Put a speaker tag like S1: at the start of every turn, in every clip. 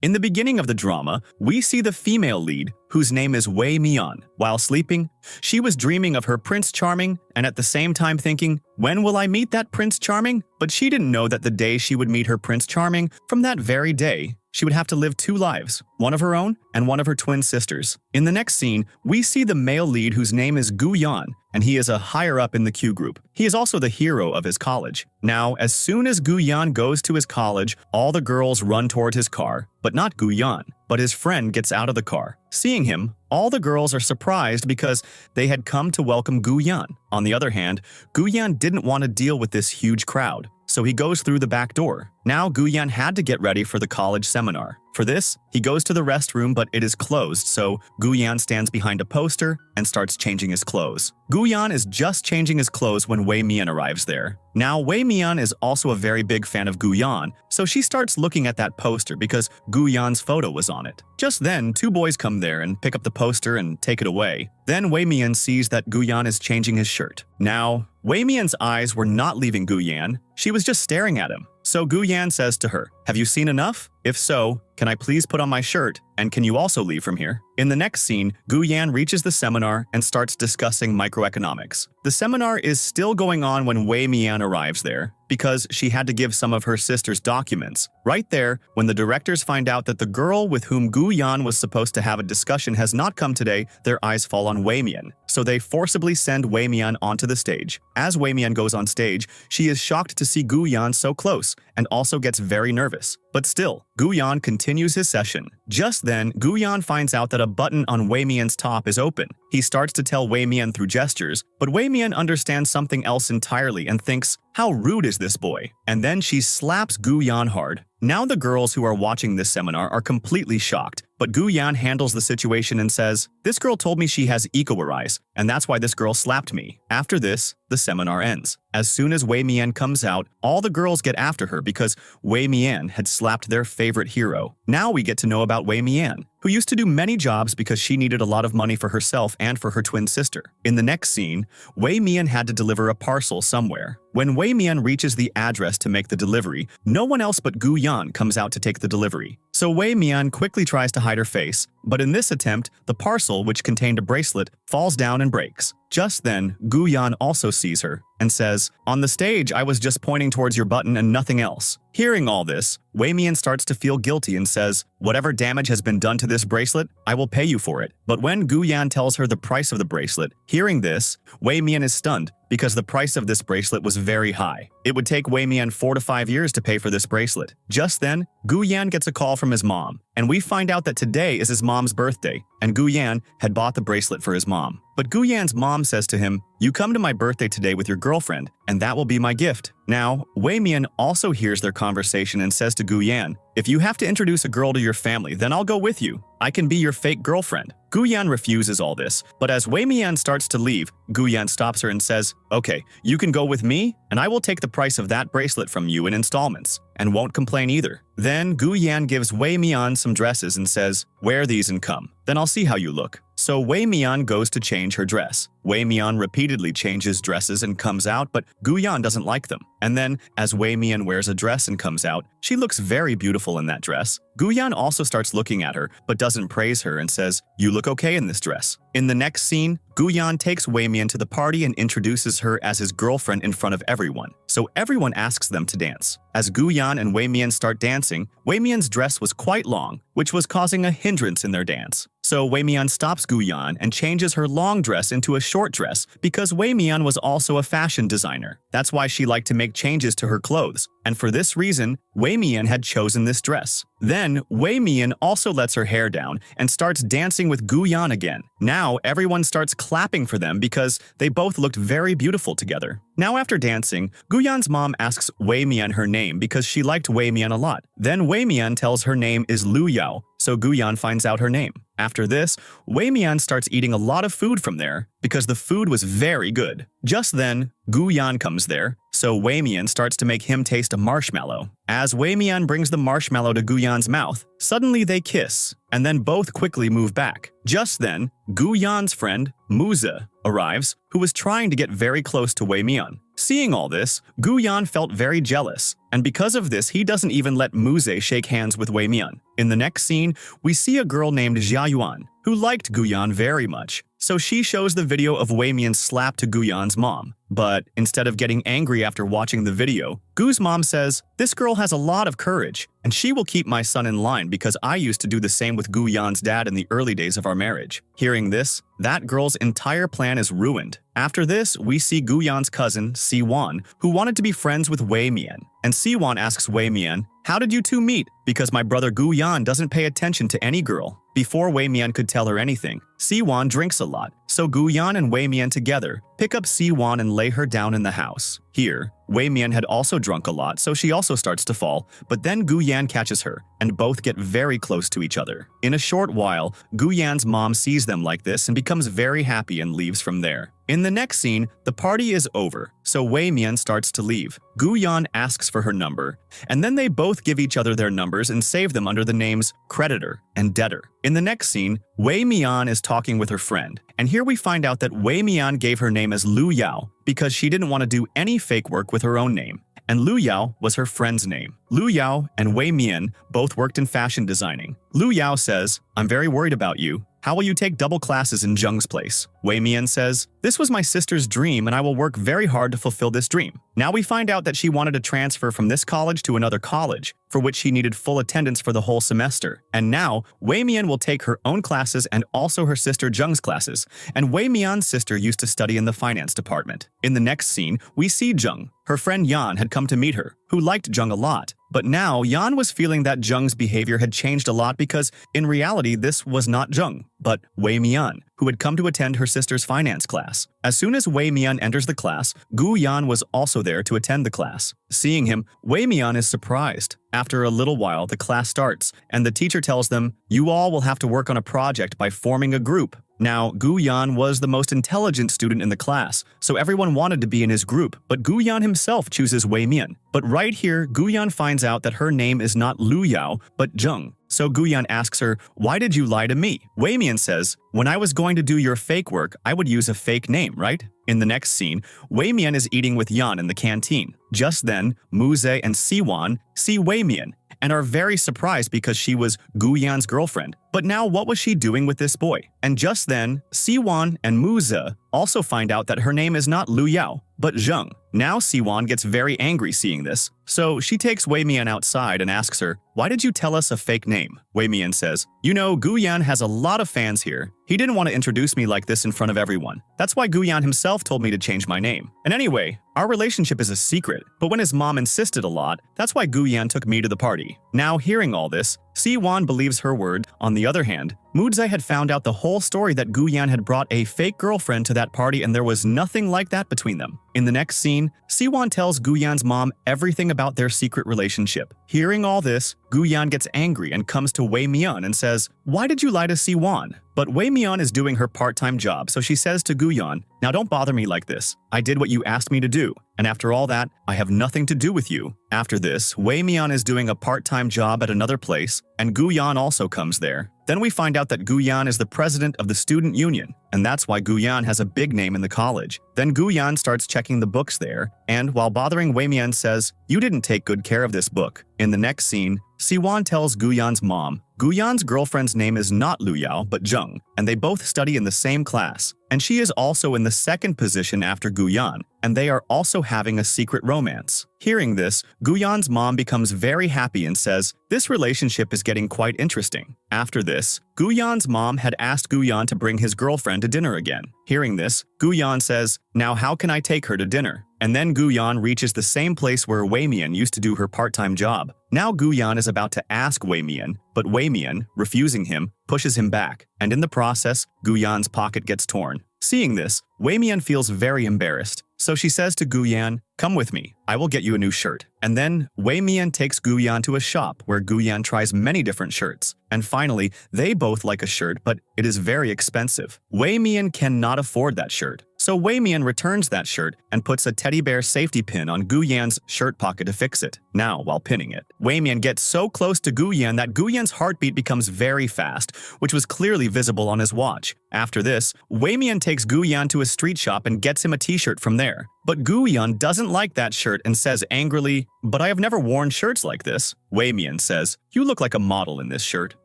S1: In the beginning of the drama, we see the female lead, whose name is Wei Mian. While sleeping, she was dreaming of her Prince Charming and at the same time thinking, when will I meet that Prince Charming? But she didn't know that the day she would meet her Prince Charming, from that very day, she would have to live 2 lives, one of her own and one of her twin sisters. In the next scene, we see the male lead whose name is Gu Yan, and he is a higher up in the Q group. He is also the hero of his college. Now, as soon as Gu Yan goes to his college, all the girls run toward his car, but not Gu Yan, but his friend gets out of the car. Seeing him, all the girls are surprised because they had come to welcome Gu Yan. On the other hand, Gu Yan didn't want to deal with this huge crowd, so he goes through the back door. Now Gu Yan had to get ready for the college seminar. For this, he goes to the restroom, but it is closed, so Gu Yan stands behind a poster and starts changing his clothes. Gu Yan is just changing his clothes when Wei Mian arrives there. Now, Wei Mian is also a very big fan of Gu Yan, so she starts looking at that poster because Gu Yan's photo was on it. Just then, 2 boys come there and pick up the poster and take it away. Then Wei Mian sees that Gu Yan is changing his shirt. Now, Wei Mian's eyes were not leaving Gu Yan, she was just staring at him. So Gu Yan says to her, "Have you seen enough? If so, can I please put on my shirt, and can you also leave from here?" In the next scene, Gu Yan reaches the seminar and starts discussing microeconomics. The seminar is still going on when Wei Mian arrives there, because she had to give some of her sister's documents. Right there, when the directors find out that the girl with whom Gu Yan was supposed to have a discussion has not come today, their eyes fall on Wei Mian. So they forcibly send Wei Mian onto the stage. As Wei Mian goes on stage, she is shocked to see Gu Yan so close, and also gets very nervous. But still, Gu Yan continues his session. Just then, Gu Yan finds out that a button on Wei Mian's top is open. He starts to tell Wei Mian through gestures, but Wei Mian understands something else entirely and thinks, how rude is this boy? And then she slaps Gu Yan hard. Now the girls who are watching this seminar are completely shocked, but Gu Yan handles the situation and says, "This girl told me she has eco-eyes, and that's why this girl slapped me." After this, the seminar ends. As soon as Wei Mian comes out, all the girls get after her because Wei Mian had slapped their favorite hero. Now we get to know about Wei Mian, who used to do many jobs because she needed a lot of money for herself and for her twin sister. In the next scene, Wei Mian had to deliver a parcel somewhere. When Wei Mian reaches the address to make the delivery, no one else but Gu Yan comes out to take the delivery. So Wei Mian quickly tries to hide her face, but in this attempt, the parcel, which contained a bracelet, falls down and breaks. Just then, Gu Yan also sees her and says, "On the stage, I was just pointing towards your button and nothing else." Hearing all this, Wei Mian starts to feel guilty and says, "Whatever damage has been done to this bracelet, I will pay you for it." But when Gu Yan tells her the price of the bracelet, hearing this, Wei Mian is stunned because the price of this bracelet was very high. It would take Wei Mian 4 to 5 years to pay for this bracelet. Just then, Gu Yan gets a call from his mom, and we find out that today is his mom's birthday, and Gu Yan had bought the bracelet for his mom. But Gu Yan's mom says to him, "You come to my birthday today with your girlfriend, and that will be my gift." Now, Wei Mian also hears their conversation and says to Gu Yan, "If you have to introduce a girl to your family, then I'll go with you. I can be your fake girlfriend." Gu Yan refuses all this, but as Wei Mian starts to leave, Gu Yan stops her and says, "Okay, you can go with me, and I will take the price of that bracelet from you in installments, and won't complain either." Then Gu Yan gives Wei Mian some dresses and says, "Wear these and come. Then I'll see how you look." So Wei Mian goes to change her dress. Wei Mian repeatedly changes dresses and comes out, but Gu Yan doesn't like them. And then, as Wei Mian wears a dress and comes out, she looks very beautiful in that dress. Gu Yan also starts looking at her, but doesn't praise her and says, "You look okay in this dress." In the next scene, Gu Yan takes Wei Mian to the party and introduces her as his girlfriend in front of everyone. So everyone asks them to dance. As Gu Yan and Wei Mian start dancing, Wei Mian's dress was quite long, which was causing a hindrance in their dance. So Wei Mian stops Gu Yan and changes her long dress into a short dress because Wei Mian was also a fashion designer. That's why she liked to make changes to her clothes. And for this reason, Wei Mian had chosen this dress. Then, Wei Mian also lets her hair down and starts dancing with Gu Yan again. Now, everyone starts clapping for them because they both looked very beautiful together. Now, after dancing, Gu Yan's mom asks Wei Mian her name because she liked Wei Mian a lot. Then Wei Mian tells her name is Lu Yao, so Gu Yan finds out her name. After this, Wei Mian starts eating a lot of food from there because the food was very good. Just then, Gu Yan comes there, so Wei Mian starts to make him taste a marshmallow. As Wei Mian brings the marshmallow to Gu Yan's mouth, suddenly they kiss, and then both quickly move back. Just then, Gu Yan's friend, Muza, arrives, who was trying to get very close to Wei Mian. Seeing all this, Gu Yan felt very jealous, and because of this, he doesn't even let Muze shake hands with Wei Mian. In the next scene, we see a girl named Jia Yuan, who liked Guyan very much, so she shows the video of Wei Mian's slap to Guyan's mom. But instead of getting angry after watching the video, Gu's mom says, "This girl has a lot of courage, and she will keep my son in line because I used to do the same with Guyan's dad in the early days of our marriage." Hearing this, that girl's entire plan is ruined. After this, we see Guyan's cousin, Siwan, who wanted to be friends with Wei Mian. And Siwan asks Wei Mian, "How did you two meet?" Because my brother Guyan doesn't pay attention to any girl. Before Wei Mian could tell her anything, Siwan drinks a lot, so Guyan and Wei Mian together pick up Siwan and lay her down in the house. Here, Wei Mian had also drunk a lot, so she also starts to fall, but then Guyan catches her, and both get very close to each other. In a short while, Guyan's mom sees them like this and becomes very happy and leaves from there. In the next scene, the party is over, so Wei Mian starts to leave. Guyan asks for her number, and then they both give each other their numbers and save them under the names creditor and debtor. In the next scene, Wei Mian is talking with her friend, and here we find out that Wei Mian gave her name as Lu Yao because she didn't want to do any fake work with her own name, and Lu Yao was her friend's name. Lu Yao and Wei Mian both worked in fashion designing. Lu Yao says, "I'm very worried about you. How will you take double classes in Zheng's place?" Wei Mian says, "This was my sister's dream and I will work very hard to fulfill this dream." Now we find out that she wanted to transfer from this college to another college, for which she needed full attendance for the whole semester. And now, Wei Mian will take her own classes and also her sister Zheng's classes, and Wei Mian's sister used to study in the finance department. In the next scene, we see Zheng. Her friend Yan had come to meet her, who liked Zheng a lot. But now, Yan was feeling that Zheng's behavior had changed a lot because, in reality, this was not Zheng, but Wei Mian, who had come to attend her sister's finance class. As soon as Wei Mian enters the class, Gu Yan was also there to attend the class. Seeing him, Wei Mian is surprised. After a little while, the class starts, and the teacher tells them, "You all will have to work on a project by forming a group." Now, Gu Yan was the most intelligent student in the class, so everyone wanted to be in his group, but Gu Yan himself chooses Wei Mian. But right here, Gu Yan finds out that her name is not Lu Yao, but Zheng. So Gu Yan asks her, "Why did you lie to me?" Wei Mian says, "When I was going to do your fake work, I would use a fake name, right?" In the next scene, Wei Mian is eating with Yan in the canteen. Just then, Muze and Siwan see Wei Mian and are very surprised because she was Gu Yan's girlfriend. But now what was she doing with this boy? And just then, Siwan and Muze also find out that her name is not Lu Yao, but Zheng. Now Siwan gets very angry seeing this, so she takes Wei Mian outside and asks her, "Why did you tell us a fake name?" Wei Mian says, "You know, Gu Yan has a lot of fans here. He didn't want to introduce me like this in front of everyone. That's why Gu Yan himself told me to change my name. And anyway, our relationship is a secret, but when his mom insisted a lot, that's why Gu Yan took me to the party." Now hearing all this, Siwan believes her word. On the other hand, Muze had found out the whole story that Gu Yan had brought a fake girlfriend to that party and there was nothing like that between them. In the next scene, Siwan tells Gu Yan's mom everything about their secret relationship. Hearing all this, Gu Yan gets angry and comes to Wei Mian and says, "Why did you lie to Siwan?" But Wei Mian is doing her part-time job, so she says to Gu Yan, "Now don't bother me like this. I did what you asked me to do, and after all that, I have nothing to do with you." After this, Wei Mian is doing a part-time job at another place, and Gu Yan also comes there. Then we find out that Gu Yan is the president of the student union, and that's why Gu Yan has a big name in the college. Then Gu Yan starts checking the books there, and while bothering Wei Mian says, "You didn't take good care of this book." In the next scene, Siwan tells Gu Yan's mom, Gu Yan's girlfriend's name is not Lu Yao, but Zheng, and they both study in the same class. And she is also in the second position after Gu Yan, and they are also having a secret romance. Hearing this, Gu Yan's mom becomes very happy and says, "This relationship is getting quite interesting." After this, Gu Yan's mom had asked Gu Yan to bring his girlfriend to dinner again. Hearing this, Gu Yan says, "Now how can I take her to dinner?" And then Gu Yan reaches the same place where Wei Mian used to do her part-time job. Now Gu Yan is about to ask Wei Mian, but Wei Mian, refusing him, pushes him back, and in the process, Gu Yan's pocket gets torn. Seeing this, Wei Mian feels very embarrassed, so she says to Gu Yan, "Come with me, I will get you a new shirt." And then Wei Mian takes Gu Yan to a shop where Gu Yan tries many different shirts. And finally, they both like a shirt, but it is very expensive. Wei Mian cannot afford that shirt. So Wei Mian returns that shirt and puts a teddy bear safety pin on Gu Yan's shirt pocket to fix it. Now, while pinning it, Wei Mian gets so close to Gu Yan that Gu Yan's heartbeat becomes very fast, which was clearly visible on his watch. After this, Wei Mian takes Gu Yan to a street shop and gets him a t-shirt from there. But Gu-yeon doesn't like that shirt and says angrily, "But I have never worn shirts like this." Wei-mian says, "You look like a model in this shirt.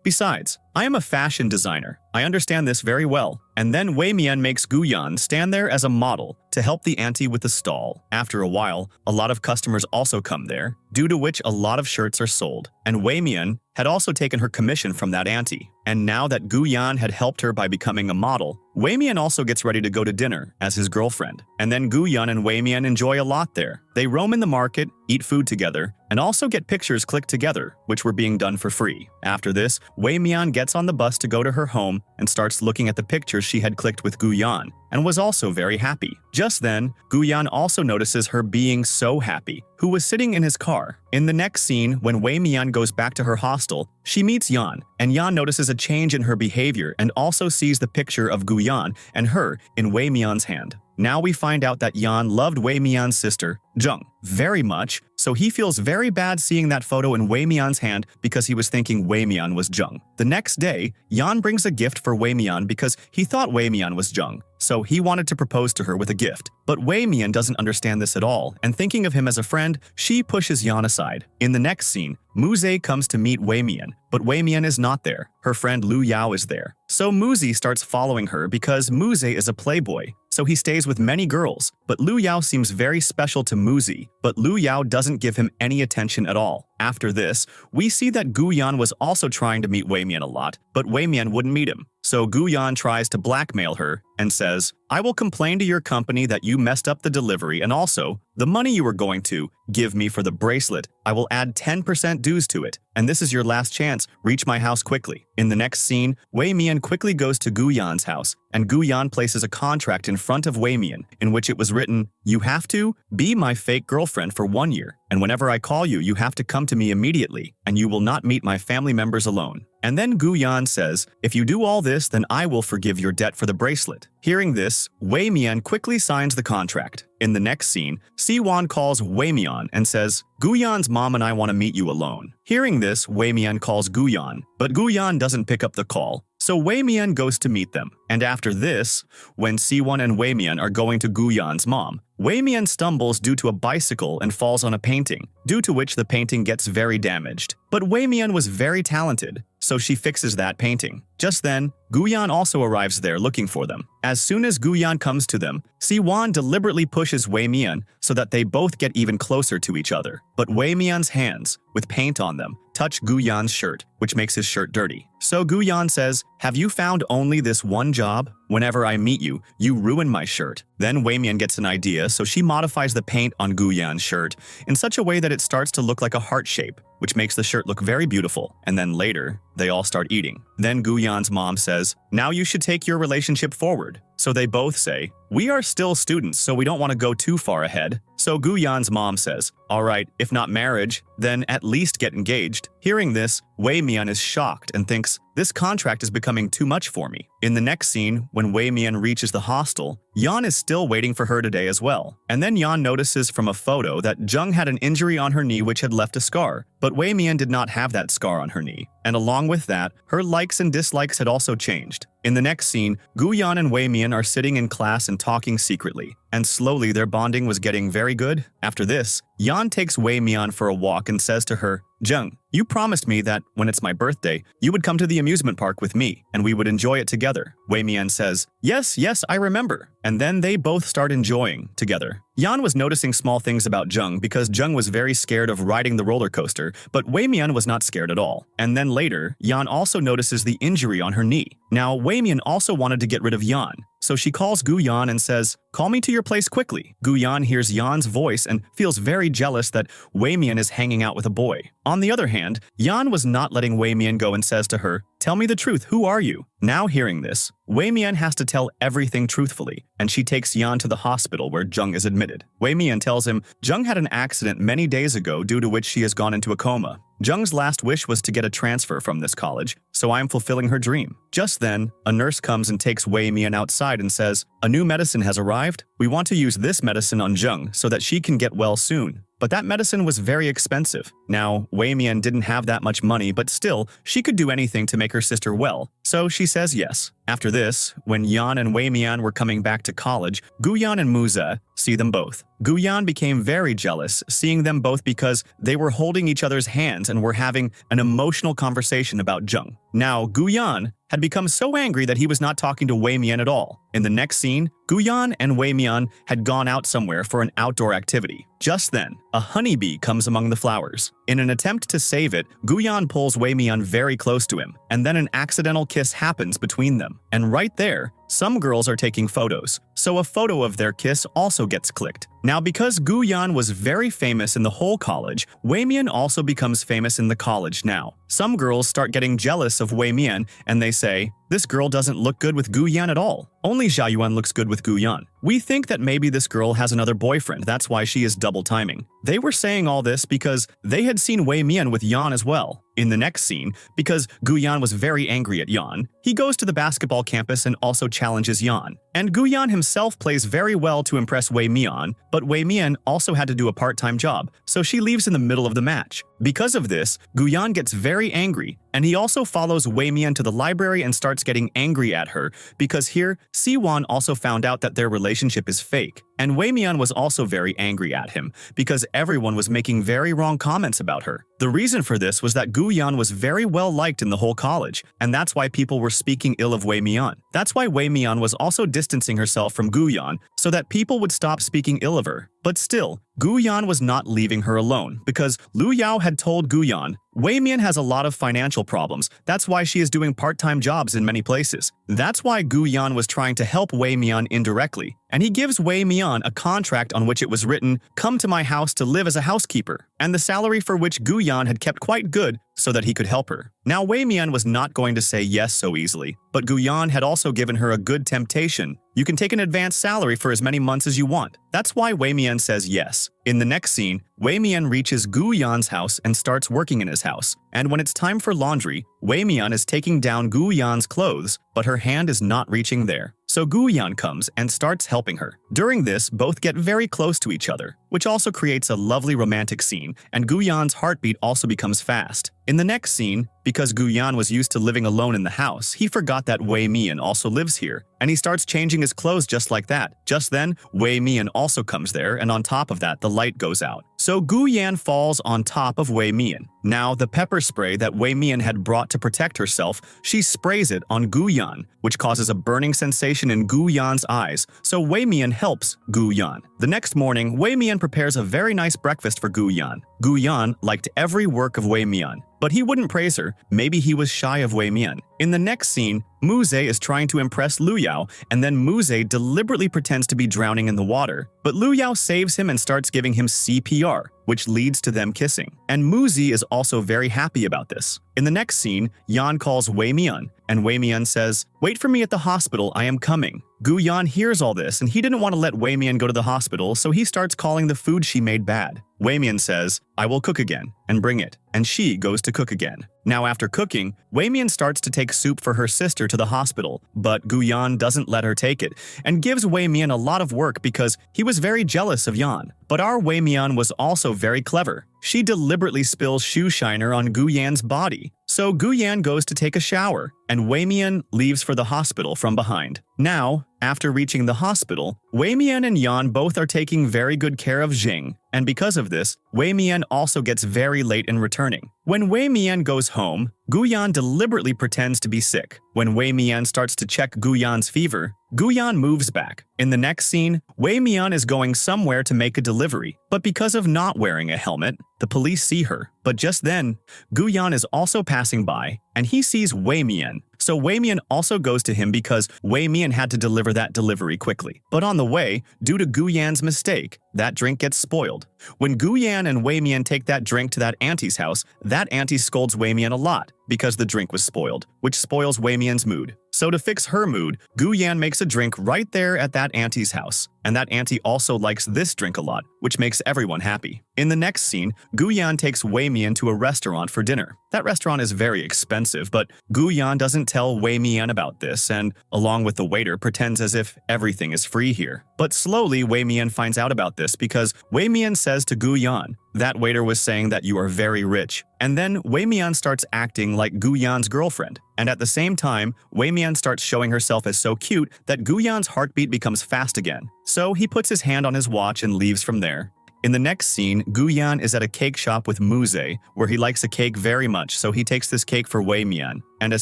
S1: Besides, I am a fashion designer. I understand this very well." And then Wei-mian makes Gu-yeon stand there as a model to help the auntie with the stall. After a while, a lot of customers also come there, due to which a lot of shirts are sold. And Wei-mian had also taken her commission from that auntie. And now that Gu-yeon had helped her by becoming a model, Wei-mian also gets ready to go to dinner as his girlfriend. And then Gu-yeon and Wei-mian enjoy a lot there. They roam in the market, eat food together, and also get pictures clicked together, which were being done for free. After this, Wei-mian gets on the bus to go to her home and starts looking at the pictures she had clicked with Gu-yeon, and was also very happy. Just then, Gu-yeon also notices her being so happy, who was sitting in his car. In the next scene, when Wei-mian goes back to her hostel, she meets Yan, and Yan notices a change in her behavior and also sees the picture of Gu-yeon and her in Wei-mian's hand. Now we find out that Yan loved Wei-mian's sister, Jung, very much, so he feels very bad seeing that photo in Wei-mian's hand because he was thinking Wei-mian was Jung. The next day, Yan brings a gift for Wei-mian because he thought Wei-mian was Jung, so he wanted to propose to her with a gift. But Wei-mian doesn't understand this at all, and thinking of him as a friend, she pushes Yan aside. In the next scene, Muze comes to meet Wei-mian, but Wei-mian is not there. Her friend Lu Yao is there. So Muze starts following her because Muze is a playboy, so he stays with many girls. But Lu Yao seems very special to Muze, but Lu Yao doesn't give him any attention at all. After this, we see that Gu-yeon was also trying to meet Wei-mian a lot, but Wei-mian wouldn't meet him. So Gu-yeon tries to blackmail her and says, "I will complain to your company that you messed up the delivery, and also, the money you were going to give me for the bracelet, I will add 10% dues to it, and this is your last chance, reach my house quickly." In the next scene, Wei-mian quickly goes to Gu-yeon's house, and Gu-yeon places a contract in front of Wei-mian, in which it was written, "You have to be my fake girlfriend for 1 year, and whenever I call you, you have to come to me immediately, and you will not meet my family members alone." And then Gu-yeon says, "If you do all this, then I will forgive your debt for the bracelet." Hearing this, Wei-mian quickly signs the contract. In the next scene, Si-won calls Wei-mian and says, "Gu-yeon's mom and I want to meet you alone." Hearing this, Wei-mian calls Gu-yeon, but Gu-yeon doesn't pick up the call. So Wei-mian goes to meet them. And after this, when Si-won and Wei-mian are going to Gu-yeon's mom, Wei-mian stumbles due to a bicycle and falls on a painting, due to which the painting gets very damaged. But Wei-mian was very talented, so she fixes that painting. Just then, Gu-yeon also arrives there looking for them. As soon as Gu-yeon comes to them, Si-won deliberately pushes Wei-mian so that they both get even closer to each other. But Wei-mian's hands, with paint on them, touch Gu-yeon's shirt, which makes his shirt dirty. So Gu-yeon says, "Have you found only this one job? Whenever I meet you, you ruin my shirt." Then Wei-mian gets an idea, so she modifies the paint on Gu-yeon's shirt in such a way that it starts to look like a heart shape, which makes the shirt look very beautiful. And then later, they all start eating. Then Gu-yeon's mom says, "Now you should take your relationship forward." So they both say, "We are still students, so we don't want to go too far ahead." So Gu-yeon's mom says, "All right, if not marriage, then at least get engaged." Hearing this, Wei-mian is shocked and thinks, "This contract is becoming too much for me." In the next scene, when Wei-mian reaches the hostel, Yan is still waiting for her today as well. And then Yan notices from a photo that Jung had an injury on her knee which had left a scar, but Wei-mian did not have that scar on her knee. And along with that, her likes and dislikes had also changed. In the next scene, Gu-yeon and Wei-mian are sitting in class and talking secretly, and slowly their bonding was getting very good. After this, Yan takes Wei-mian for a walk and says to her, "Jung, you promised me that when it's my birthday, you would come to the amusement park with me, and we would enjoy it together." Wei-mian says, "Yes, I remember." And then they both start enjoying together. Yan was noticing small things about Jung because Jung was very scared of riding the roller coaster, but Wei-mian was not scared at all. And then later, Yan also notices the injury on her knee. Now, Wei-mian also wanted to get rid of Yan, so she calls Gu-yeon and says, "Call me to your place quickly." Gu-yeon hears Yan's voice and feels very jealous that Wei-mian is hanging out with a boy. On the other hand, Yan was not letting Wei-mian go and says to her, "Tell me the truth, who are you?" Now hearing this, Wei-mian has to tell everything truthfully, and she takes Yan to the hospital where Jung is admitted. Wei-mian tells him Jung had an accident many days ago due to which she has gone into a coma. Jung's last wish was to get a transfer from this college, so I am fulfilling her dream. Just then, a nurse comes and takes Wei-mian outside and says, "A new medicine has arrived. We want to use this medicine on Jung so that she can get well soon." but that medicine was very expensive. Now, Wei Mian didn't have that much money, but still, she could do anything to make her sister well, so she says yes. After this, when Yan and Wei Mian were coming back to college, Guyan and Muze see them both. Guyan became very jealous, seeing them both because they were holding each other's hands and were having an emotional conversation about Zheng. Now, Guyan had become so angry that he was not talking to Wei Mian at all. In the next scene, Guyan and Wei Mian had gone out somewhere for an outdoor activity. Just then, a honeybee comes among the flowers. In an attempt to save it, Guyan pulls Wei Mian very close to him, and then an accidental kiss happens between them. And right there, some girls are taking photos, so a photo of their kiss also gets clicked. Now, because Guyan was very famous in the whole college, Wei Mian also becomes famous in the college now. Some girls start getting jealous of Wei Mian, and they say, "This girl doesn't look good with Guyan at all. Only Xia Yuan looks good with Guyan. We think that maybe this girl has another boyfriend, that's why she is double timing." They were saying all this because they had seen Wei Mian with Yan as well. In the next scene, because Guyan was very angry at Yan, he goes to the basketball campus and also challenges Yan. And Guyan himself plays very well to impress Wei Mian, but Wei Mian also had to do a part-time job, so she leaves in the middle of the match. Because of this, Guyan gets very angry, and he also follows Wei Mian to the library and starts getting angry at her, because here, Siwan also found out that their relationship is fake. And Wei Mian was also very angry at him, because everyone was making very wrong comments about her. The reason for this was that Guyan was very well liked in the whole college, and that's why people were speaking ill of Wei Mian. That's why Wei Mian was also distancing herself from Guyan, so that people would stop speaking ill of her. But still, Guyan was not leaving her alone, because Lu Yao had told Guyan, Wei Mian has a lot of financial problems, that's why she is doing part-time jobs in many places. That's why Guyan was trying to help Wei Mian indirectly, and he gives Wei Mian a contract on which it was written, "Come to my house to live as a housekeeper," and the salary for which Guyan had kept quite good so that he could help her. Now, Wei Mian was not going to say yes so easily, but Guyan had also given her a good temptation. You can take an advance salary for as many months as you want. That's why Wei Mian says yes. In the next scene, Wei Mian reaches Guyan's house and starts working in his house. And when it's time for laundry, Wei Mian is taking down Guyan's clothes, but her hand is not reaching there. So Guyan comes and starts helping her. During this, both get very close to each other, which also creates a lovely romantic scene, and Guyan's heartbeat also becomes fast. In the next scene, because Guyan was used to living alone in the house, he forgot that Wei Mian also lives here, and he starts changing his clothes just like that. Just then, Wei Mian also comes there, and on top of that, the light goes out. So Guyan falls on top of Wei Mian. Now, the pepper spray that Wei Mian had brought to protect herself, she sprays it on Guyan, which causes a burning sensation in Guyan's eyes, so Wei Mian helps Guyan. The next morning, Wei Mian prepares a very nice breakfast for Guyan. Guyan liked every work of Wei Mian, but he wouldn't praise her. Maybe he was shy of Wei Mian. In the next scene, Muze is trying to impress Lu Yao, and then Muze deliberately pretends to be drowning in the water. But Lu Yao saves him and starts giving him CPR, which leads to them kissing. And Muze is also very happy about this. In the next scene, Yan calls Wei Mian, and Wei Mian says, "Wait for me at the hospital, I am coming." Guyan hears all this, and he didn't want to let Wei Mian go to the hospital, so he starts calling the food she made bad. Wei Mian says, "I will cook again," and bring it, and she goes to cook again. Now, after cooking, Wei Mian starts to take soup for her sister to the hospital, but Guyan doesn't let her take it, and gives Wei Mian a lot of work because he was very jealous of Yan. But our Wei Mian was also very clever. She deliberately spills shoe shiner on Guyan's body. So Guyan goes to take a shower, and Wei Mian leaves for the hospital from behind. Now, after reaching the hospital, Wei Mian and Yan both are taking very good care of Jing, and because of this, Wei Mian also gets very late in returning. When Wei Mian goes home, Guyan deliberately pretends to be sick. When Wei Mian starts to check Guyan's fever, Guyan moves back. In the next scene, Wei Mian is going somewhere to make a delivery, but because of not wearing a helmet, the police see her. But just then, Guyan is also passing by, and he sees Wei Mian. So Wei Mian also goes to him because Wei Mian had to deliver that delivery quickly. But on the way, due to Guyan's mistake, that drink gets spoiled. When Guyan and Wei Mian take that drink to that auntie's house, that auntie scolds Wei Mian a lot because the drink was spoiled, which spoils Wei Mian's mood. So to fix her mood, Gu-yan makes a drink right there at that auntie's house. And that auntie also likes this drink a lot, which makes everyone happy. In the next scene, Gu-yan takes Wei-mian to a restaurant for dinner. That restaurant is very expensive, but Gu-yan doesn't tell Wei-mian about this and, along with the waiter, pretends as if everything is free here. But slowly, Wei-mian finds out about this because Wei-mian says to Gu-yan, "That waiter was saying that you are very rich." And then Wei-mian starts acting like Gu-yan's girlfriend. And at the same time, Wei-mian starts showing herself as so cute that Gu-yan's heartbeat becomes fast again. So he puts his hand on his watch and leaves from there. In the next scene, Gu-yan is at a cake shop with Muze, where he likes a cake very much, so he takes this cake for Wei-mian. And as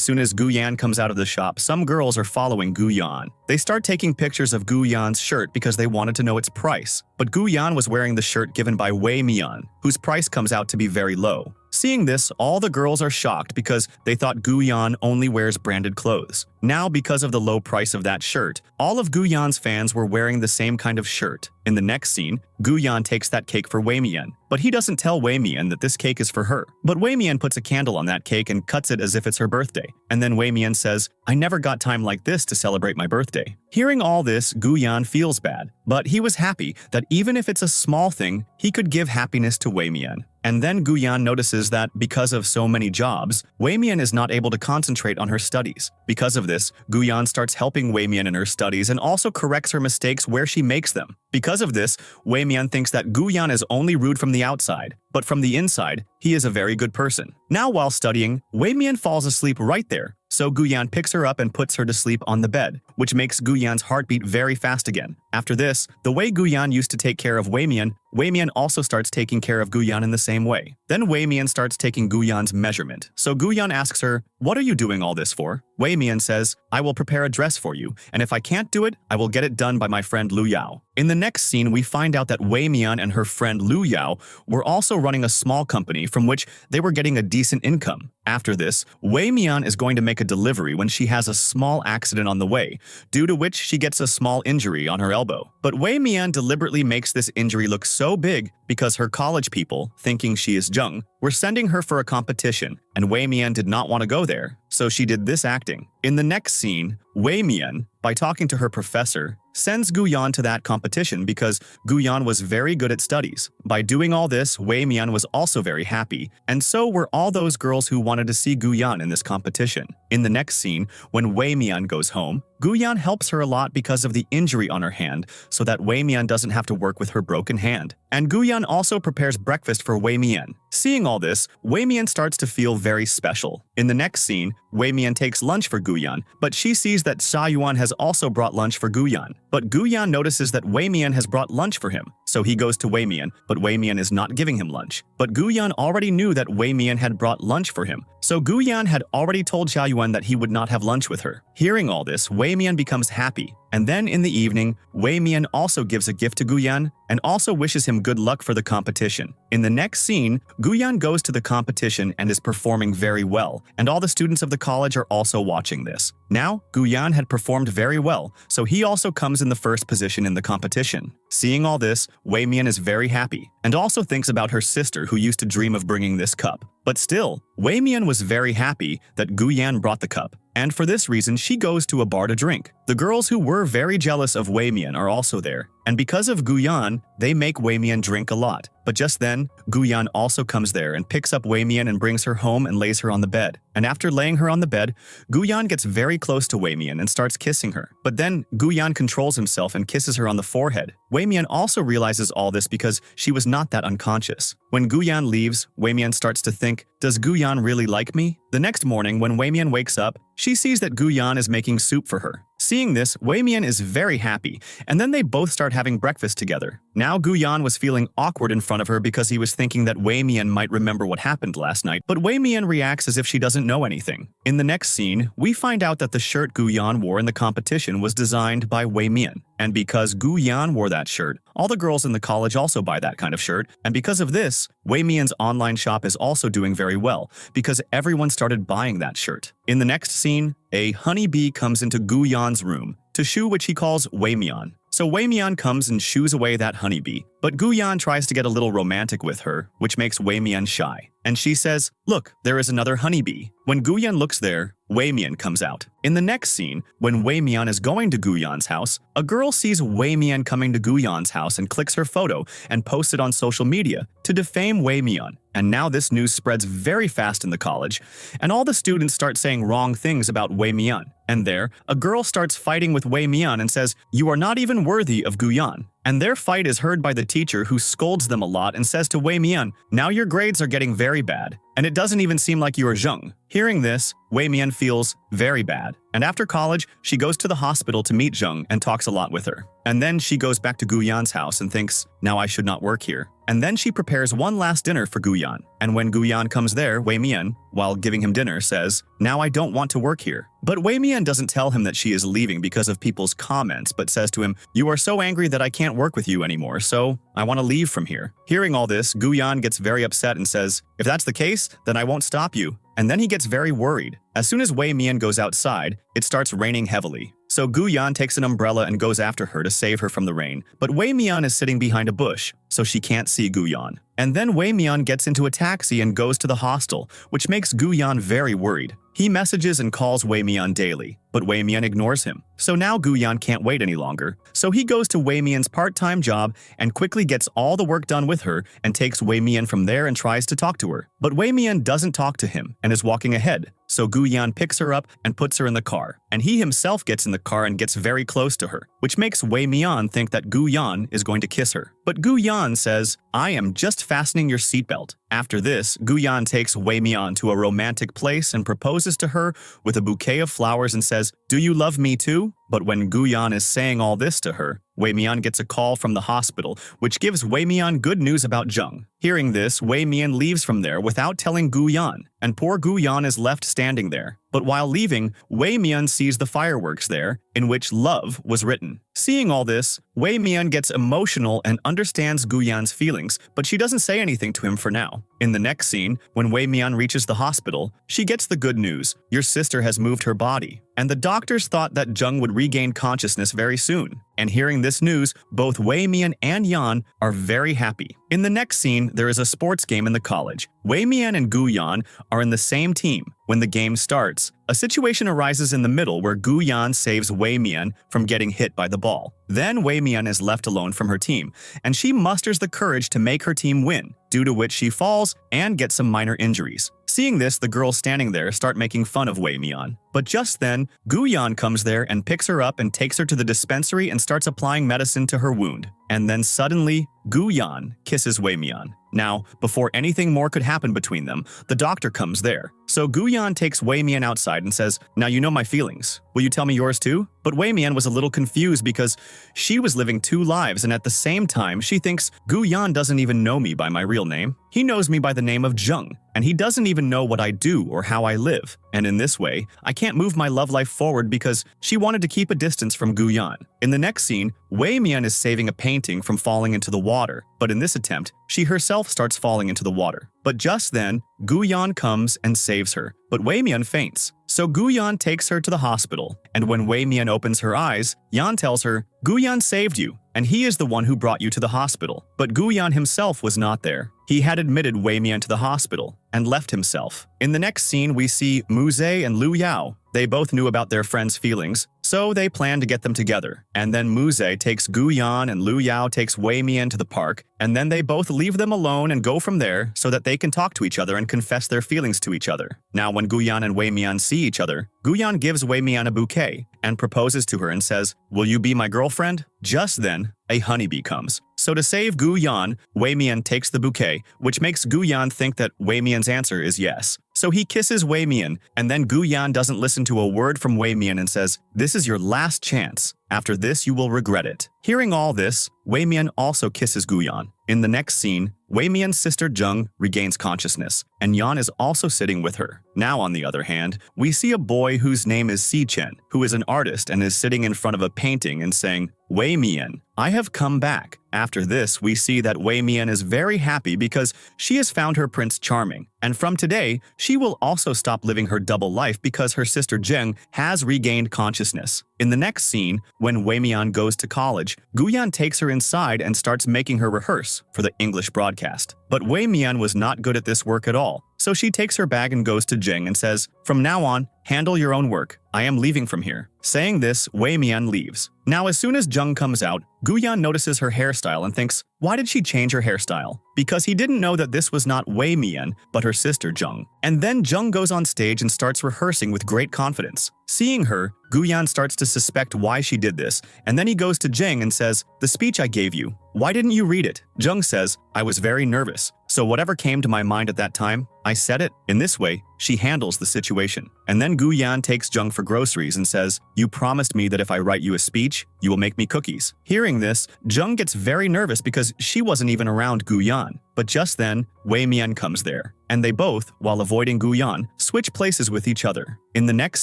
S1: soon as Gu-yan comes out of the shop, some girls are following Gu-yan. They start taking pictures of Gu-yan's shirt because they wanted to know its price. But Gu-yan was wearing the shirt given by Wei-mian, whose price comes out to be very low. Seeing this, all the girls are shocked because they thought Gu-yan only wears branded clothes. Now, because of the low price of that shirt, all of Gu-yan's fans were wearing the same kind of shirt. In the next scene, Gu-yan takes that cake for Wei-mian, but he doesn't tell Wei-mian that this cake is for her. But Wei-mian puts a candle on that cake and cuts it as if it's her birthday. And then Wei-mian says, "I never got time like this to celebrate my birthday." Hearing all this, Gu-yan feels bad, but he was happy that even if it's a small thing, he could give happiness to Wei-mian. And then Gu-yan notices that because of so many jobs, Wei-mian is not able to concentrate on her studies. Because of this, Gu-yan starts helping Wei-mian in her studies and also corrects her mistakes where she makes them. Because of this, Wei-mian thinks that Gu-yan is only rude from the outside, but from the inside, he is a very good person. Now while studying, Wei-mian falls asleep right there. So Gu-yan picks her up and puts her to sleep on the bed, which makes Gu-yan's heartbeat very fast again. After this, the way Gu-yan used to take care of Wei-mian, Wei-mian also starts taking care of Gu-yan in the same way. Then Wei-mian starts taking Gu-yan's measurement. So Gu-yan asks her, "What are you doing all this for?" Wei-mian says, "I will prepare a dress for you, and if I can't do it, I will get it done by my friend Lu Yao." In the next scene, we find out that Wei-mian and her friend Lu Yao were also running a small company from which they were getting a decent income. After this, Wei-mian is going to make a delivery when she has a small accident on the way, due to which she gets a small injury on her elbow. But Wei-mian deliberately makes this injury look so big because her college people, thinking she is Jung, were sending her for a competition, and Wei-mian did not want to go there, so she did this acting. In the next scene, Wei-mian, by talking to her professor, sends Gu-yan to that competition because Gu-yan was very good at studies. By doing all this, Wei-mian was also very happy, and so were all those girls who wanted to see Gu-yan in this competition. In the next scene, when Wei-mian goes home, Gu-yan helps her a lot because of the injury on her hand, so that Wei-mian doesn't have to work with her broken hand. And Gu-yan also prepares breakfast for Wei-mian. Seeing all this, Wei-mian starts to feel very special. In the next scene, Wei-mian takes lunch for Gu-yan, but she sees that Sha-yuan has also brought lunch for Gu-yan. But Gu-yan notices that Wei-mian has brought lunch for him, so he goes to Wei-mian, but Wei-mian is not giving him lunch. But Gu-yan already knew that Wei-mian had brought lunch for him, so Gu-yan had already told Sha-yuan that he would not have lunch with her. Hearing all this, Wei-mian becomes happy. And then in the evening, Wei-mian also gives a gift to Gu-yan and also wishes him good luck for the competition. In the next scene, Gu-yan goes to the competition and is performing very well, and all the students of the college are also watching this. Now, Gu-yan had performed very well, so he also comes in the first position in the competition. Seeing all this, Wei-mian is very happy, and also thinks about her sister who used to dream of bringing this cup. But still, Wei-mian was very happy that Gu-yan brought the cup, and for this reason she goes to a bar to drink. The girls who were very jealous of Wei-mian are also there, and because of Gu-yan, they make Wei-mian drink a lot. But just then, Gu-yan also comes there and picks up Wei-mian and brings her home and lays her on the bed. And after laying her on the bed, Gu-yan gets very close to Wei-mian and starts kissing her. But then, Gu-yan controls himself and kisses her on the forehead. Wei-mian also realizes all this because she was not that unconscious. When Gu-yan leaves, Wei-mian starts to think, "Does Gu-yan really like me?" The next morning, when Wei-mian wakes up, she sees that Gu-yan is making soup for her. Seeing this, Wei-mian is very happy, and then they both start having breakfast together. Now Gu-yan was feeling awkward in front of her because he was thinking that Wei-mian might remember what happened last night, but Wei-mian reacts as if she doesn't know anything. In the next scene, we find out that the shirt Gu-yan wore in the competition was designed by Wei-mian. And because Gu-yan wore that shirt, all the girls in the college also buy that kind of shirt, and because of this, Wei-mian's online shop is also doing very well, because everyone started buying that shirt. In the next scene, a honeybee comes into Gu-yan's room to shoo which he calls Wei-mian. So Wei-mian comes and shoos away that honeybee, but Gu-yan tries to get a little romantic with her, which makes Wei-mian shy. and she says, "Look, there is another honeybee." When Guyan looks there, Wei Mian comes out. In the next scene, when Wei Mian is going to Guyan's house, a girl sees Wei Mian coming to Guyan's house and clicks her photo and posts it on social media to defame Wei Mian. And now this news spreads very fast in the college, and all the students start saying wrong things about Wei Mian. And there, a girl starts fighting with Wei Mian and says, "You are not even worthy of Guyan." And their fight is heard by the teacher, who scolds them a lot and says to Wei Mian, "Now your grades are getting very bad, and it doesn't even seem like you are Zheng." Hearing this, Wei Mian feels very bad, and after college, she goes to the hospital to meet Zheng and talks a lot with her. And then she goes back to Guyan's house and thinks, "Now I should not work here." And then she prepares one last dinner for Guyan. And when Guyan comes there, Wei Mian, while giving him dinner, says, "Now I don't want to work here." But Wei Mian doesn't tell him that she is leaving because of people's comments, but says to him, "You are so angry that I can't work with you anymore, so I want to leave from here." Hearing all this, Guyan gets very upset and says, "If that's the case, then I won't stop you." And then he gets very worried. As soon as Wei Mian goes outside, it starts raining heavily. So Guyan takes an umbrella and goes after her to save her from the rain. But Wei Mian is sitting behind a bush, so she can't see Guyan. And then Wei Mian gets into a taxi and goes to the hostel, which makes Guyan very worried. He messages and calls Wei Mian daily, but Wei Mian ignores him. So now Guyan can't wait any longer. So he goes to Wei Mian's part-time job and quickly gets all the work done with her and takes Wei Mian from there and tries to talk to her. But Wei Mian doesn't talk to him and is walking ahead. So Guyan picks her up and puts her in the car, and he himself gets in the car and gets very close to her, which makes Wei Mian think that Guyan is going to kiss her. But Guyan says, "I am just fastening your seatbelt." After this, Guyan takes Wei Mian to a romantic place and proposes to her with a bouquet of flowers and says, "Do you love me too?" But when Guyan is saying all this to her, Wei Mian gets a call from the hospital, which gives Wei Mian good news about Zheng. Hearing this, Wei Mian leaves from there without telling Guyan, and poor Guyan is left standing there. But while leaving, Wei Mian sees the fireworks there, in which love was written. Seeing all this, Wei Mian gets emotional and understands Guyan's feelings, but she doesn't say anything to him for now. In the next scene, when Wei Mian reaches the hospital, she gets the good news: your sister has moved her body. And the doctors thought that Zheng would regain consciousness very soon. And hearing this news, both Wei Mian and Yan are very happy. In the next scene, there is a sports game in the college. Wei Mian and Guyan are in the same team. When the game starts, a situation arises in the middle where Guyan saves Wei Mian from getting hit by the ball. Then Wei Mian is left alone from her team, and she musters the courage to make her team win, due to which she falls and gets some minor injuries. Seeing this, the girls standing there start making fun of Wei Mian. But just then, Guyan comes there and picks her up and takes her to the dispensary and starts applying medicine to her wound. And then suddenly, Guyan kisses Wei Mian. Now, before anything more could happen between them, the doctor comes there. So Guyan takes Wei Mian outside and says, "Now you know my feelings. Will you tell me yours too?" But Wei Mian was a little confused because she was living two lives, and at the same time, she thinks Guyan doesn't even know me by my real name. He knows me by the name of Zheng, and he doesn't even know what I do or how I live. And in this way, I can't move my love life forward because she wanted to keep a distance from Guyan. In the next scene, Wei Mian is saving a painting from falling into the water, but in this attempt, she herself starts falling into the water. But just then, Guyan comes and saves her, but Wei Mian faints. So Guyan takes her to the hospital, and when Wei Mian opens her eyes, Yan tells her, "Guyan saved you, and he is the one who brought you to the hospital." But Guyan himself was not there. He had admitted Wei Mian to the hospital and left himself. In the next scene, we see Mu Zhe and Lu Yao. They both knew about their friend's feelings, so they plan to get them together. And then Mu Zhe takes Guyan and Lu Yao takes Wei Mian to the park, and then they both leave them alone and go from there so that they can talk to each other and confess their feelings to each other. Now when Guyan and Wei Mian see each other, Guyan gives Wei Mian a bouquet and proposes to her and says, "Will you be my girlfriend?" Just then, a honeybee comes. So to save Guyan, Wei Mian takes the bouquet, which makes Guyan think that Wei Mian's answer is yes. So he kisses Wei Mian, and then Guyan doesn't listen to a word from Wei Mian and says, "This is your last chance. After this, you will regret it." Hearing all this, Wei Mian also kisses Guyan. In the next scene, Wei Mian's sister Zheng regains consciousness, and Yan is also sitting with her. Now, on the other hand, we see a boy whose name is Si Chen, who is an artist and is sitting in front of a painting and saying, "Wei Mian, I have come back." After this, we see that Wei Mian is very happy because she has found her Prince Charming, and from today, she will also stop living her double life because her sister Zheng has regained consciousness. In the next scene, when Wei Mian goes to college, Guyan takes her inside and starts making her rehearse for the English broadcast. But Wei Mian was not good at this work at all. So she takes her bag and goes to Jing and says, "From now on, handle your own work. I am leaving from here." Saying this, Wei Mian leaves. Now as soon as Jung comes out, Guyan notices her hairstyle and thinks, why did she change her hairstyle? Because he didn't know that this was not Wei Mian, but her sister Jung. And then Jung goes on stage and starts rehearsing with great confidence. Seeing her, Guyan starts to suspect why she did this, and then he goes to Jing and says, "The speech I gave you, why didn't you read it?" Jung says, "I was very nervous, so whatever came to my mind at that time, I said it." In this way, she handles the situation. And then Guyan takes Jung for groceries and says, "You promised me that if I write you a speech, you will make me cookies." Hearing this, Jung gets very nervous because she wasn't even around Guyan. But just then, Wei Mian comes there, and they both, while avoiding Guyan, switch places with each other. In the next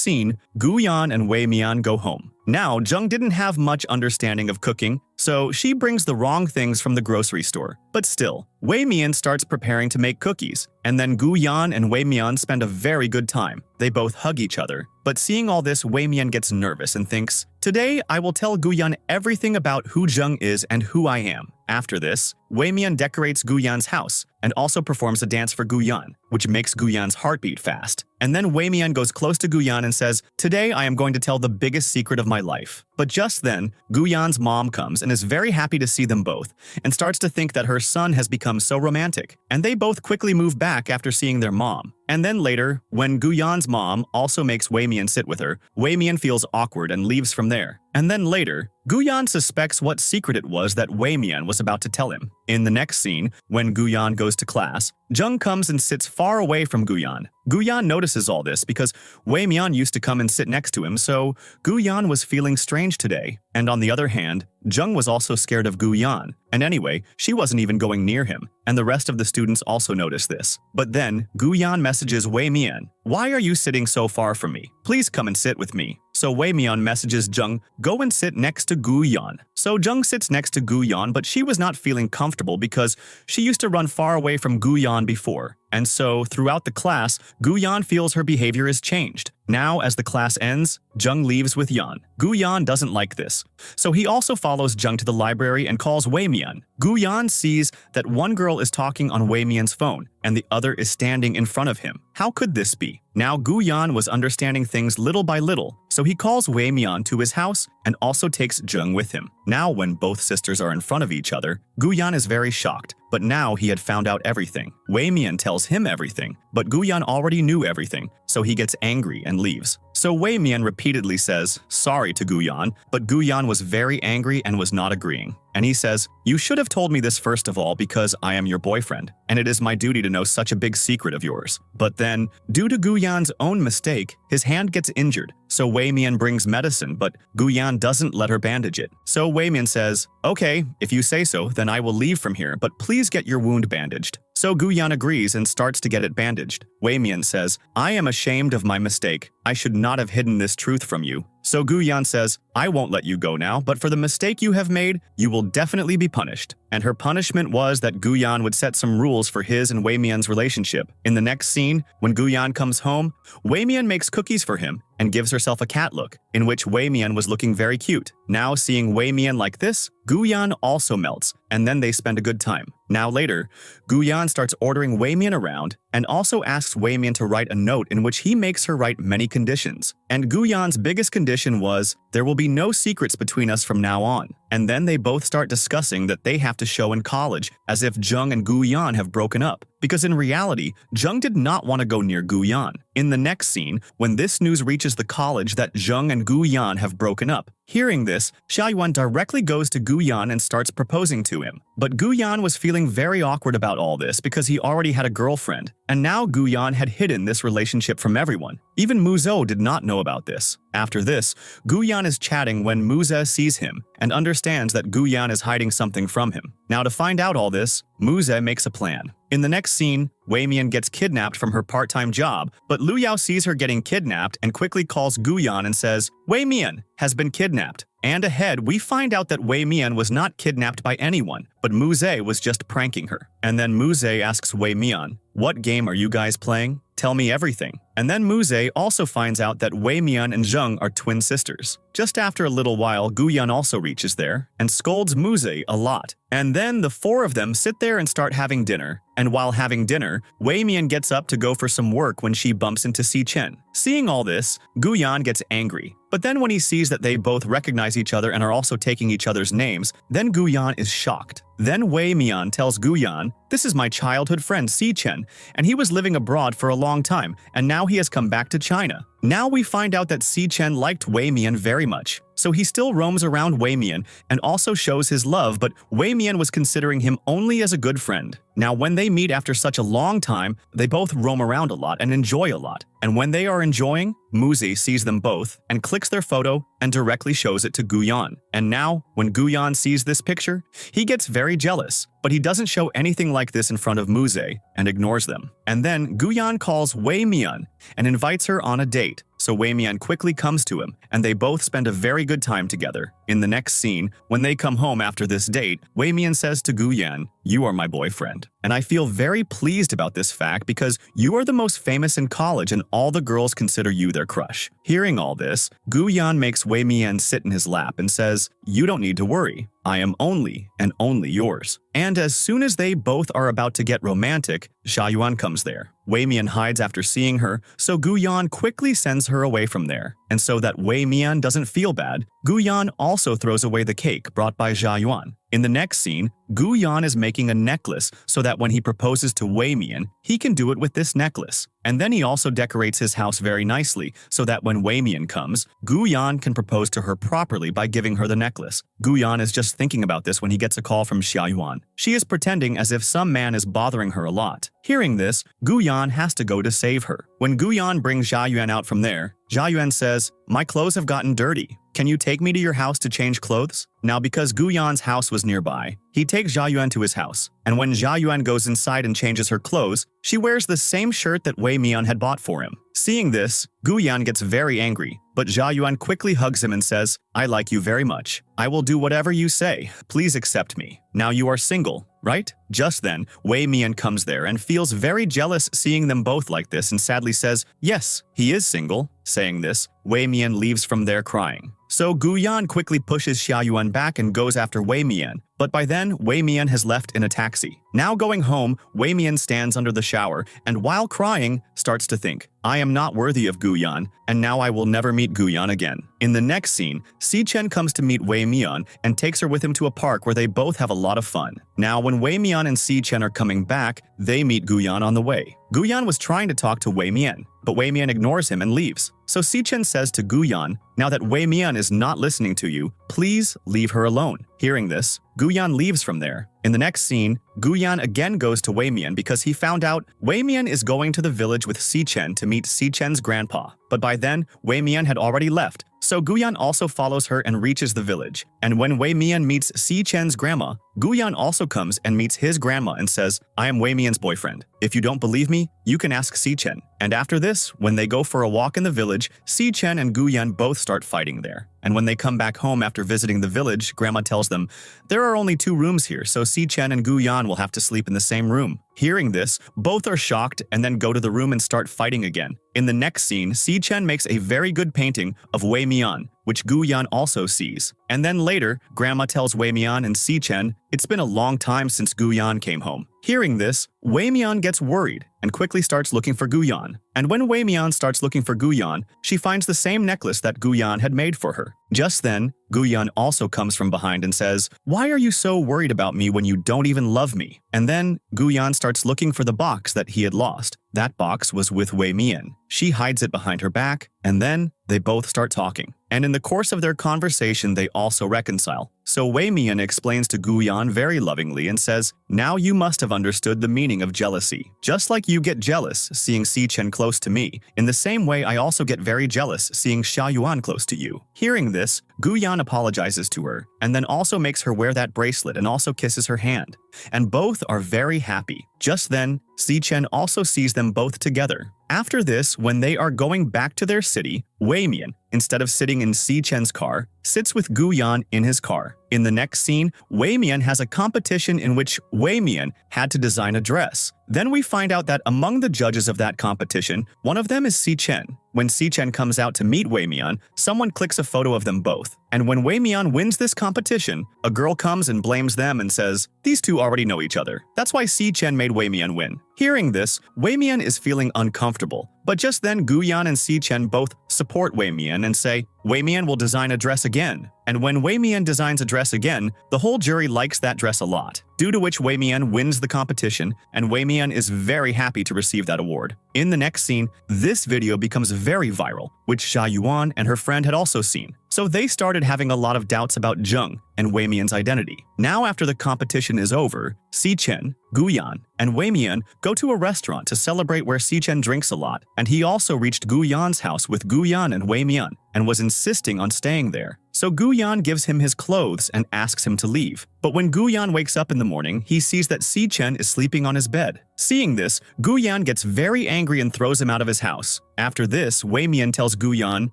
S1: scene, Guyan and Wei Mian go home. Now, Jung didn't have much understanding of cooking, so she brings the wrong things from the grocery store. But still, Wei Mian starts preparing to make cookies, and then Guyan and Wei Mian spend a very good time. They both hug each other. But seeing all this, Wei Mian gets nervous and thinks, "Today, I will tell Guyan everything about who Jung is and who I am." After this, Wei Mian decorates Guyan's house and also performs a dance for Guyan, which makes Guyan's heartbeat fast. And then Wei Mian goes close to Guyan and says, "Today I am going to tell the biggest secret of my life." But just then, Guyan's mom comes and is very happy to see them both, and starts to think that her son has become so romantic. And they both quickly move back after seeing their mom. And then later, when Guyan's mom also makes Wei Mian sit with her, Wei Mian feels awkward and leaves from there. And then later, Guyan suspects what secret it was that Wei Mian was about to tell him. In the next scene, when Guyan goes to class, Jung comes and sits far away from Guyan. Guyan notices all this because Wei Mian used to come and sit next to him, so Guyan was feeling strange today. And on the other hand, Jung was also scared of Guyan. And anyway, she wasn't even going near him, and the rest of the students also noticed this. But then, Guyan messages Wei Mian, "Why are you sitting so far from me? Please come and sit with me." So Wei Mian messages Jung, "Go and sit next to Guyan." So Jung sits next to Guyan, but she was not feeling comfortable because she used to run far away from Guyan before. And so, throughout the class, Guyan feels her behavior is changed. Now, as the class ends, Jung leaves with Yan. Guyan doesn't like this, so he also follows Jung to the library and calls Wei Mian. Guyan sees that one girl is talking on Wei Mian's phone, and the other is standing in front of him. How could this be? Now Guyan was understanding things little by little, so he calls Wei Mian to his house and also takes Jung with him. Now when both sisters are in front of each other, Guyan is very shocked, but now he had found out everything. Wei Mian tells him everything, but Guyan already knew everything, so he gets angry and leaves. So Wei Mian repeatedly says sorry to Guyan, but Guyan was very angry and was not agreeing. And he says, "You should have told me this first of all because I am your boyfriend, and it is my duty to know such a big secret of yours." But then, due to Guyan's own mistake, his hand gets injured. So Wei Mian brings medicine, but Guyan doesn't let her bandage it. So Wei Mian says, "Okay, if you say so, then I will leave from here, but please get your wound bandaged." So Guyan agrees and starts to get it bandaged. Wei Mian says, "I am ashamed of my mistake. I should not have hidden this truth from you." So Guyan says, "I won't let you go now, but for the mistake you have made, you will definitely be punished." And her punishment was that Guyan would set some rules for his and Wei Mian's relationship. In the next scene, when Guyan comes home, Wei Mian makes cookies for him and gives herself a cat look, in which Wei Mian was looking very cute. Now seeing Wei Mian like this, Guyan also melts, and then they spend a good time. Now later, Guyan starts ordering Wei Mian around and also asks Wei Mian to write a note in which he makes her write many conditions. And Guyan's biggest condition was, "There will be no secrets between us from now on." And then they both start discussing that they have to show in college, as if Jung and Guyan have broken up. Because in reality, Jung did not want to go near Guyan. In the next scene, when this news reaches the college that Jung and Guyan have broken up, hearing this, Xiaoyuan directly goes to Guyan and starts proposing to him. But Guyan was feeling very awkward about all this because he already had a girlfriend, and now Guyan had hidden this relationship from everyone. Even Muzhou did not know about this. After this, Guyan is chatting when Muze sees him and understands that Guyan is hiding something from him. Now to find out all this, Muze makes a plan. In the next scene, Wei Mian gets kidnapped from her part-time job, but Lu Yao sees her getting kidnapped and quickly calls Guyan and says, "Wei Mian has been kidnapped." And ahead, we find out that Wei Mian was not kidnapped by anyone, but Muze was just pranking her. And then Muze asks Wei Mian, "What game are you guys playing?" Tell me everything. And then Muze also finds out that Wei Mian and Zheng are twin sisters. Just after a little while, Guyan also reaches there and scolds Muze a lot. And then the four of them sit there and start having dinner. And while having dinner, Wei Mian gets up to go for some work when she bumps into Si Chen. Seeing all this, Guyan gets angry. But then when he sees that they both recognize each other and are also taking each other's names, then Guyan is shocked. Then Wei Mian tells Guyan, "This is my childhood friend Si Chen, and he was living abroad for a long time, and now he has come back to China." Now we find out that Si Chen liked Wei Mian very much, so he still roams around Wei Mian and also shows his love, but Wei Mian was considering him only as a good friend. Now when they meet after such a long time, they both roam around a lot and enjoy a lot. And when they are enjoying, Muzi sees them both and clicks their photo and directly shows it to Guyan. And now, when Guyan sees this picture, he gets very jealous, but he doesn't show anything like this in front of Muze and ignores them. And then Guyan calls Wei Mian and invites her on a date. So Wei Mian quickly comes to him, and they both spend a very good time together. In the next scene, when they come home after this date, Wei Mian says to Guyan, "You are my boyfriend. And I feel very pleased about this fact because you are the most famous in college and all the girls consider you their crush." Hearing all this, Guyan makes Wei Mian sit in his lap and says, "You don't need to worry. I am only and only yours." And as soon as they both are about to get romantic, Xiaoyuan comes there. Wei Mian hides after seeing her, so Guyan quickly sends her away from there. And so that Wei Mian doesn't feel bad, Guyan also throws away the cake brought by Xiaoyuan. In the next scene, Guyan is making a necklace so that when he proposes to Wei Mian, he can do it with this necklace. And then he also decorates his house very nicely so that when Wei Mian comes, Guyan can propose to her properly by giving her the necklace. Guyan is just thinking about this when he gets a call from Xiaoyuan. She is pretending as if some man is bothering her a lot. Hearing this, Guyan has to go to save her. When Guyan brings Xiaoyuan out from there, Xiaoyuan says, "My clothes have gotten dirty. Can you take me to your house to change clothes?" Now because Guyan's house was nearby, he takes Xiaoyuan to his house. And when Xiaoyuan goes inside and changes her clothes, she wears the same shirt that Wei Mian had bought for him. Seeing this, Guyan gets very angry, but Xiaoyuan quickly hugs him and says, "I like you very much. I will do whatever you say. Please accept me. Now you are single, right?" Just then, Wei Mian comes there and feels very jealous seeing them both like this and sadly says, "Yes, he is single." Saying this, Wei Mian leaves from there crying. So Guyan quickly pushes Xiaoyuan back and goes after Wei Mian, but by then, Wei Mian has left in a taxi. Now going home, Wei Mian stands under the shower and while crying, starts to think, "I am not worthy of Guyan, and now I will never meet Guyan again." In the next scene, Si Chen comes to meet Wei Mian and takes her with him to a park where they both have a lot of fun. Now when Wei Mian and Si Chen are coming back, they meet Guyan on the way. Guyan was trying to talk to Wei Mian, but Wei Mian ignores him and leaves. So Si Chen says to Guyan, "Now that Wei Mian is not listening to you, please leave her alone." Hearing this, Guyan leaves from there. In the next scene, Guyan again goes to Wei Mian because he found out Wei Mian is going to the village with Si Chen to meet Si Chen's grandpa. But by then, Wei Mian had already left, so Guyan also follows her and reaches the village. And when Wei Mian meets Si Chen's grandma, Guyan also comes and meets his grandma and says, "I am Wei Mian's boyfriend. If you don't believe me, you can ask Si Chen." And after this, when they go for a walk in the village, Si Chen and Guyan both start fighting there. And when they come back home after visiting the village, Grandma tells them, "There are only 2 rooms here, so Si Chen and Guyan will have to sleep in the same room." Hearing this, both are shocked and then go to the room and start fighting again. In the next scene, Si Chen makes a very good painting of Wei Mian, which Guyan also sees. And then later, Grandma tells Wei Mian and Si Chen, "It's been a long time since Guyan came home." Hearing this, Wei Mian gets worried and quickly starts looking for Guyan. And when Wei Mian starts looking for Guyan, she finds the same necklace that Guyan had made for her. Just then, Guyan also comes from behind and says, "Why are you so worried about me when you don't even love me?" And then, Guyan starts looking for the box that he had lost. That box was with Wei Mian. She hides it behind her back, and then they both start talking. And in the course of their conversation, they also reconcile. So Wei Mian explains to Guyan very lovingly and says, "Now you must have understood the meaning of jealousy. Just like you get jealous seeing Si Chen close to me, in the same way I also get very jealous seeing Xiaoyuan close to you." Hearing this, Guyan apologizes to her, and then also makes her wear that bracelet and also kisses her hand. And both are very happy. Just then, Si Chen also sees them both together. After this, when they are going back to their city, Wei Mian, instead of sitting in Si Chen's car, sits with Gu Yan in his car. In the next scene, Wei Mian has a competition in which Wei Mian had to design a dress. Then we find out that among the judges of that competition, one of them is Si Chen. When Si Chen comes out to meet Wei Mian, someone clicks a photo of them both. And when Wei Mian wins this competition, a girl comes and blames them and says, "These two already know each other. That's why Si Chen made Wei Mian win." Hearing this, Wei Mian is feeling uncomfortable. But just then, Gu Yan and Si Chen both support Wei Mian and say, Wei Mian will design a dress again. And when Wei Mian designs a dress again, the whole jury likes that dress a lot, due to which Wei Mian wins the competition, and Wei Mian is very happy to receive that award. In the next scene, this video becomes very viral, which Xia Yuan and her friend had also seen. So they started having a lot of doubts about Zheng and Wei Mian's identity. Now after the competition is over, Si Chen, Gu Yan, and Wei Mian go to a restaurant to celebrate where Si Chen drinks a lot, and he also reached Gu Yan's house with Gu Yan and Wei Mian, and was insisting on staying there. So Gu Yan gives him his clothes and asks him to leave. But when Gu Yan wakes up in the morning, he sees that Si Chen is sleeping on his bed. Seeing this, Gu Yan gets very angry and throws him out of his house. After this, Wei Mian tells Gu Yan,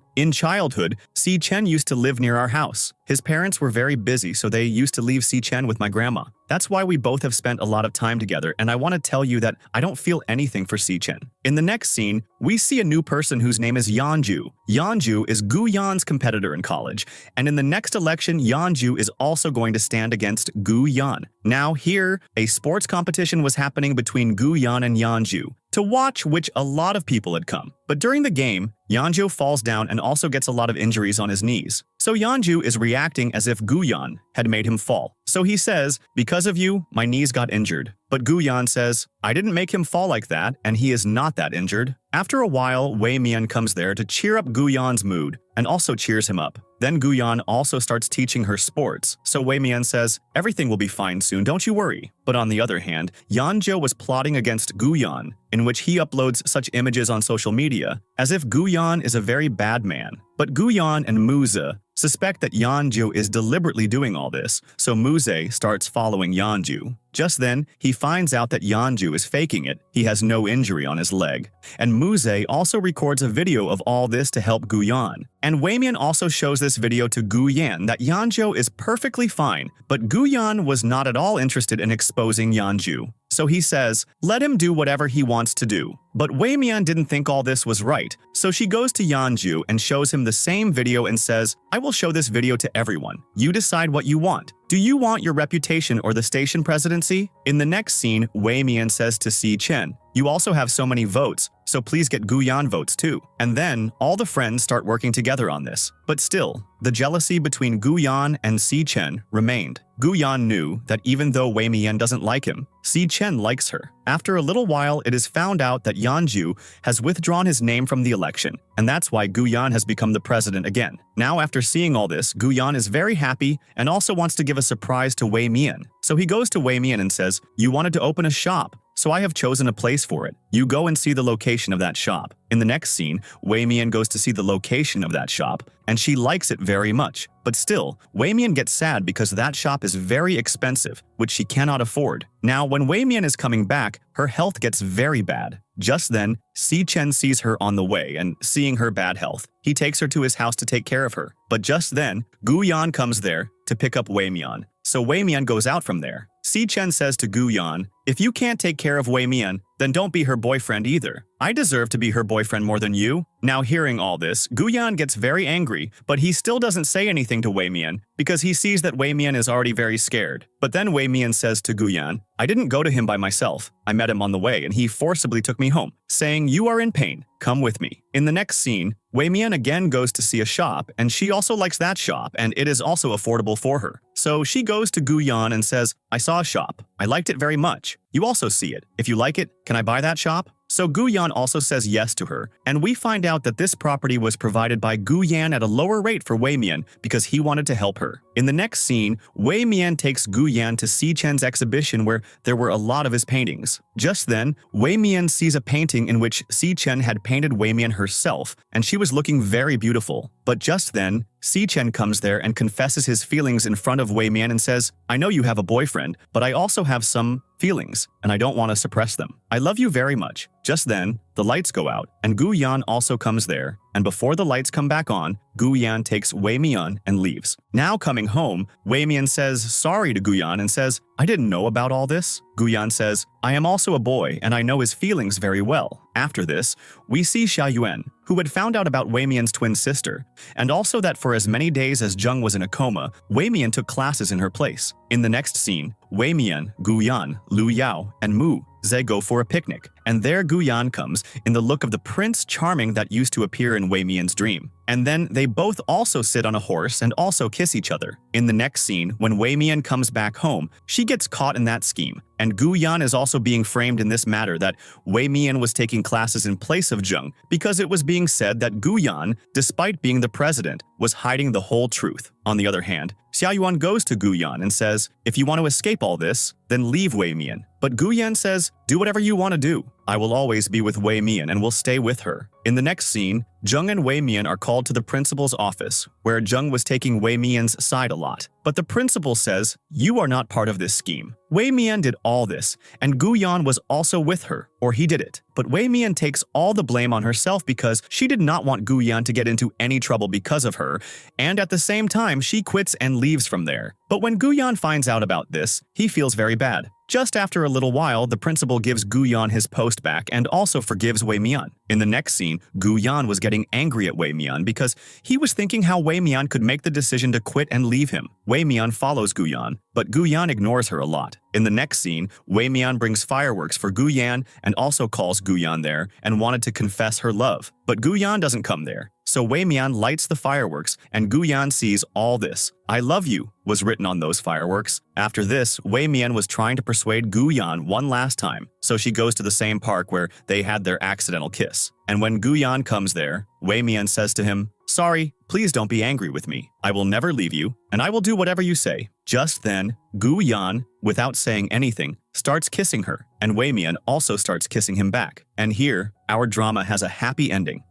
S1: "In childhood, Si Chen used to live near our house. His parents were very busy, so they used to leave Si Chen with my grandma. That's why we both have spent a lot of time together, and I want to tell you that I don't feel anything for Si Chen." In the next scene, we see a new person whose name is Yanju. Yanju is Gu Yan's competitor in college, and in the next election, Yanju is also going to stand against Gu Yan. Now here, a sports competition was happening between Gu Yan and Yanju, to watch which a lot of people had come. But during the game, Yanju falls down and also gets a lot of injuries on his knees. So Yanju is reacting as if Gu Yan had made him fall. So he says, "Because of you, my knees got injured." But Gu Yan says, "I didn't make him fall like that, and he is not that injured." After a while, Wei Mian comes there to cheer up Gu Yan's mood, and also cheers him up. Then Gu Yan also starts teaching her sports, so Wei Mian says, "Everything will be fine soon, don't you worry." But on the other hand, Yanzhou was plotting against Gu Yan, in which he uploads such images on social media, as if Gu Yan is a very bad man. But Gu Yan and Muze suspect that Yanju is deliberately doing all this, so Muze starts following Yanju. Just then, he finds out that Yanju is faking it. He has no injury on his leg. And Muze also records a video of all this to help Gu Yan. And Wei Mian also shows this video to Gu Yan that Yanju is perfectly fine, but Gu Yan was not at all interested in exposing Yanju. So he says, let him do whatever he wants to do. But Wei Mian didn't think all this was right, so she goes to Yanju and shows him the same video and says, "I will show this video to everyone. You decide what you want. Do you want your reputation or the station presidency?" In the next scene, Wei Mian says to Si Chen, "You also have so many votes, so please get Gu Yan votes too." And then, all the friends start working together on this. But still, the jealousy between Gu Yan and Si Chen remained. Gu Yan knew that even though Wei Mian doesn't like him, Si Chen likes her. After a little while, it is found out that Yanju has withdrawn his name from the election, and that's why Gu Yan has become the president again. Now, after seeing all this, Gu Yan is very happy and also wants to give a surprise to Wei Mian. So he goes to Wei Mian and says, "You wanted to open a shop, so I have chosen a place for it. You go and see the location of that shop." In the next scene, Wei Mian goes to see the location of that shop, and she likes it very much. But still, Wei Mian gets sad because that shop is very expensive, which she cannot afford. Now, when Wei Mian is coming back, her health gets very bad. Just then, Si Chen sees her on the way, and seeing her bad health, he takes her to his house to take care of her. But just then, Gu Yan comes there to pick up Wei Mian. So Wei Mian goes out from there. Si Chen says to Gu Yan, "If you can't take care of Wei Mian, then don't be her boyfriend either. I deserve to be her boyfriend more than you." Now hearing all this, Gu Yan gets very angry, but he still doesn't say anything to Wei Mian because he sees that Wei Mian is already very scared. But then Wei Mian says to Gu Yan, "I didn't go to him by myself. I met him on the way and he forcibly took me home, saying, 'You are in pain. Come with me.'" In the next scene, Wei Mian again goes to see a shop, and she also likes that shop, and it is also affordable for her. So she goes to Gu Yan and says, "I saw a shop. I liked it very much. You also see it. If you like it, can I buy that shop?" So Gu Yan also says yes to her, and we find out that this property was provided by Gu Yan at a lower rate for Wei Mian because he wanted to help her. In the next scene, Wei Mian takes Gu Yan to Si Chen's exhibition where there were a lot of his paintings. Just then, Wei Mian sees a painting in which Si Chen had painted Wei Mian herself, and she was looking very beautiful. But just then, Si Chen comes there and confesses his feelings in front of Wei Mian and says, "I know you have a boyfriend, but I also have some feelings, and I don't want to suppress them. I love you very much." Just then, the lights go out, and Gu Yan also comes there, and before the lights come back on, Gu Yan takes Wei Mian and leaves. Now coming home, Wei Mian says sorry to Gu Yan and says, "I didn't know about all this." Gu Yan says, "I am also a boy and I know his feelings very well." After this, we see Xia Yuan, who had found out about Wei Mian's twin sister, and also that for as many days as Zheng was in a coma, Wei Mian took classes in her place. In the next scene, Wei Mian, Gu Yan, Lu Yao, and Mu Ze go for a picnic, and there Gu Yan comes in the look of the Prince Charming that used to appear in Wei Mian's dream. And then they both also sit on a horse and also kiss each other. In the next scene, when Wei Mian comes back home, she gets caught in that scheme, and Gu Yan is also being framed in this matter that Wei Mian was taking classes in place of Zheng because it was being said that Gu Yan, despite being the president, was hiding the whole truth. On the other hand, Xia Yuan goes to Gu Yan and says, "If you want to escape all this, then leave Wei Mian." But Gu Yan says, "Do whatever you want to do. I will always be with Wei Mian and will stay with her." In the next scene, Zheng and Wei Mian are called to the principal's office, where Zheng was taking Wei Mian's side a lot. But the principal says, "You are not part of this scheme. Wei Mian did all this, and Gu Yan was also with her, or he did it." But Wei Mian takes all the blame on herself because she did not want Gu Yan to get into any trouble because of her, and at the same time she quits and leaves from there. But when Gu Yan finds out about this, he feels very bad. Just after a little while, the principal gives Gu Yan his post back and also forgives Wei Mian. In the next scene, Gu Yan was getting angry at Wei Mian because he was thinking how Wei Mian could make the decision to quit and leave him. Wei Mian follows Gu Yan, but Gu Yan ignores her a lot. In the next scene, Wei Mian brings fireworks for Gu Yan and also calls Gu Yan there and wanted to confess her love. But Gu Yan doesn't come there. So Wei Mian lights the fireworks, and Gu Yan sees all this. "I love you" was written on those fireworks. After this, Wei Mian was trying to persuade Gu Yan one last time, so she goes to the same park where they had their accidental kiss. And when Gu Yan comes there, Wei Mian says to him, "Sorry, please don't be angry with me. I will never leave you, and I will do whatever you say." Just then, Gu Yan, without saying anything, starts kissing her, and Wei Mian also starts kissing him back. And here, our drama has a happy ending.